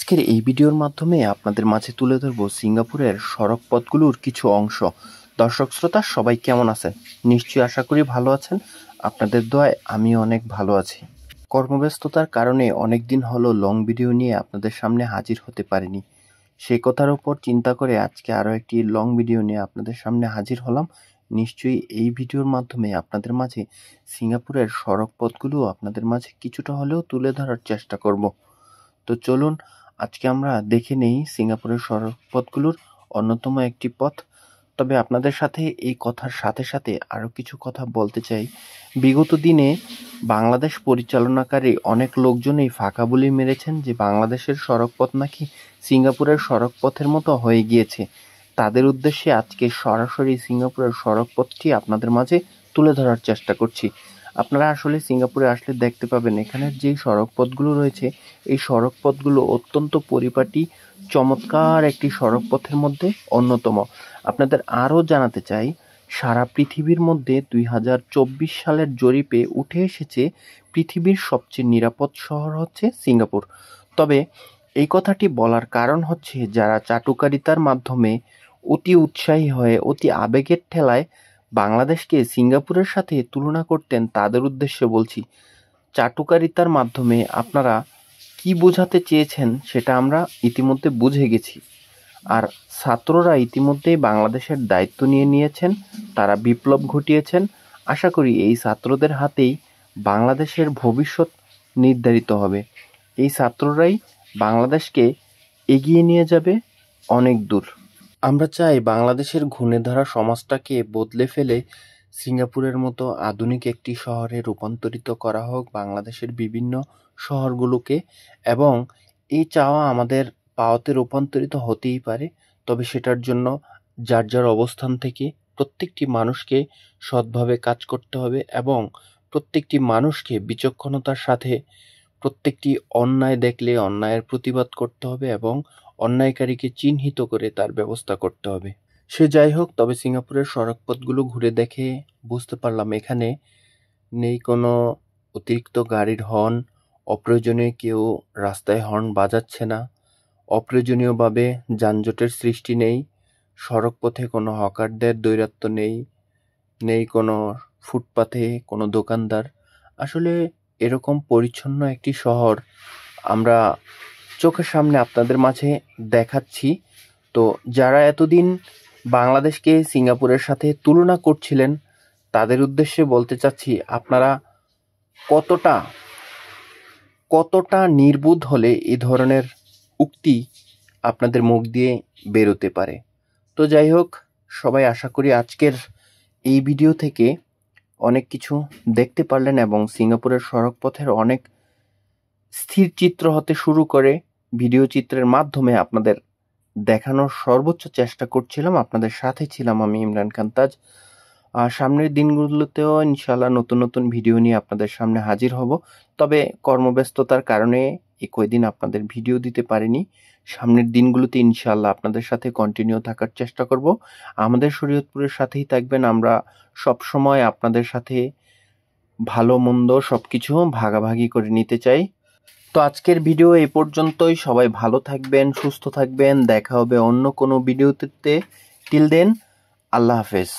আজকের এই ভিডিওর মাধ্যমে আপনাদের মাঝে তুলে ধরব সিঙ্গাপুরের সড়ক পথগুলোর কিছু অংশ। দর্শক শ্রোতা সবাই কেমন আছেন? নিশ্চয়ই আশা করি ভালো আছেন। আপনাদের দোয়ায় আমি অনেক ভালো আছি। কর্মব্যস্ততার কারণে অনেক দিন হলো লং ভিডিও নিয়ে আপনাদের সামনে হাজির হতে পারিনি। সেই কথার উপর চিন্তা করে আজকে আরও একটি লং ভিডিও নিয়ে আপনাদের সামনে হাজির হলাম। নিশ্চয়ই এই ভিডিওর মাধ্যমে আপনাদের মাঝে সিঙ্গাপুরের সড়ক পথগুলো আপনাদের মাঝে কিছুটা হলেও তুলে ধরার চেষ্টা করব। তো চলুন আজকে আমরা দেখে নেই সিঙ্গাপুরের সড়ক পথগুলোর অন্যতম একটি পথ। তবে আপনাদের সাথে এই কথার সাথে সাথে আরও কিছু কথা বলতে চাই। বিগত দিনে বাংলাদেশ পরিচালনাকারী অনেক লোকজনই ফাঁকা বুলি মেরেছেন যে বাংলাদেশের সড়কপথ নাকি সিঙ্গাপুরের সড়কপথের মতো হয়ে গিয়েছে। তাদের উদ্দেশ্যে আজকে সরাসরি সিঙ্গাপুরের সড়কপথটি আপনাদের মাঝে তুলে ধরার চেষ্টা করছি। আপনারা আসলে সিঙ্গাপুরে আসলে দেখতে পাবেন এখানের যে সড়ক পথগুলো রয়েছে এই সড়ক পথগুলো অত্যন্ত পরিপাটি, চমৎকার একটি সড়ক পথের মধ্যে অন্যতম। আপনাদের আরও জানাতে চাই, সারা পৃথিবীর মধ্যে 2024 সালের জরিপে উঠে এসেছে পৃথিবীর সবচেয়ে নিরাপদ শহর হচ্ছে সিঙ্গাপুর। তবে এই কথাটি বলার কারণ হচ্ছে যারা চাটুকারিতার মাধ্যমে অতি উৎসাহী হয়ে অতি আবেগের ঠেলায় বাংলাদেশকে সিঙ্গাপুরের সাথে তুলনা করতেন তাদের উদ্দেশ্যে বলছি, চাটুকারিতার মাধ্যমে আপনারা কি বোঝাতে চেয়েছেন সেটা আমরা ইতিমধ্যে বুঝে গেছি। আর ছাত্ররা ইতিমধ্যেই বাংলাদেশের দায়িত্ব নিয়ে নিয়েছেন, তারা বিপ্লব ঘটিয়েছেন। আশা করি এই ছাত্রদের হাতেই বাংলাদেশের ভবিষ্যৎ নির্ধারিত হবে। এই ছাত্ররাই বাংলাদেশকে এগিয়ে নিয়ে যাবে অনেক দূর। আমরা চাই বাংলাদেশের ঘুণে ধরা সমাজটাকে বদলে ফেলে সিঙ্গাপুরের মতো আধুনিক একটি শহরে রূপান্তরিত করা হোক বাংলাদেশের বিভিন্ন শহরগুলোকে, এবং এই চাওয়া আমাদের পাওয়াতে রূপান্তরিত হতেই পারে। তবে সেটার জন্য যার যার অবস্থান থেকে প্রত্যেকটি মানুষকে সৎভাবে কাজ করতে হবে এবং প্রত্যেকটি মানুষকে বিচক্ষণতার সাথে প্রত্যেকটি অন্যায় দেখলে অন্যায়ের প্রতিবাদ করতে হবে এবং অন্যায়কারীকে চিহ্নিত করে তার ব্যবস্থা করতে হবে। সে যাই হোক, তবে সিঙ্গাপুরের সড়কপথগুলো ঘুরে দেখে বুঝতে পারলাম এখানে নেই কোনো অতিরিক্ত গাড়ির হর্ন, অপ্রয়োজনীয় কেউ রাস্তায় হর্ন বাজাচ্ছে না, অপ্রয়োজনীয়ভাবে যানজটের সৃষ্টি নেই, সড়কপথে কোনো হকারদের দৌরাত্ম্য নেই, নেই কোনো ফুটপাথে কোনো দোকানদার। আসলে এরকম পরিচ্ছন্ন একটি শহর আমরা চোখের সামনে আপনাদের মাঝে দেখাচ্ছি। তো যারা এতদিন বাংলাদেশকে সিঙ্গাপুরের সাথে তুলনা করছিলেন তাদের উদ্দেশ্যে বলতে চাচ্ছি, আপনারা কতটা নির্বোধ হলে এই ধরনের উক্তি আপনাদের মুখ দিয়ে বেরোতে পারে। তো যাই হোক, সবাই আশা করি আজকের এই ভিডিও থেকে অনেক কিছু দেখতে পারলেন এবং সিঙ্গাপুরের সড়কপথের অনেক স্থির চিত্র হতে শুরু করে ভিডিও চিত্রের মাধ্যমে আপনাদের দেখানোর সর্বোচ্চ চেষ্টা করছিলাম। আপনাদের সাথে ছিলাম আমি ইমরান খান তাজ। সামনের দিনগুলোতেও ইনশাআল্লাহ নতুন নতুন ভিডিও নিয়ে আপনাদের সামনে হাজির হব। তবে কর্মব্যস্ততার কারণে এই কয়দিন আপনাদের ভিডিও দিতে পারিনি। সামনের দিনগুলোতে ইনশাআল্লাহ আপনাদের সাথে কন্টিনিউ থাকার চেষ্টা করব। আমাদের শরীয়তপুরের সাথেই থাকবেন। আমরা সব সময় আপনাদের সাথে ভালো মন্দ সবকিছু ভাগাভাগি করে নিতে চাই। তো আজকের ভিডিও এই পর্যন্তই। সবাই ভালো থাকবেন, সুস্থ থাকবেন। দেখা হবে অন্য কোনো ভিডিওতে। টিল দেন, আল্লাহ হাফেজ।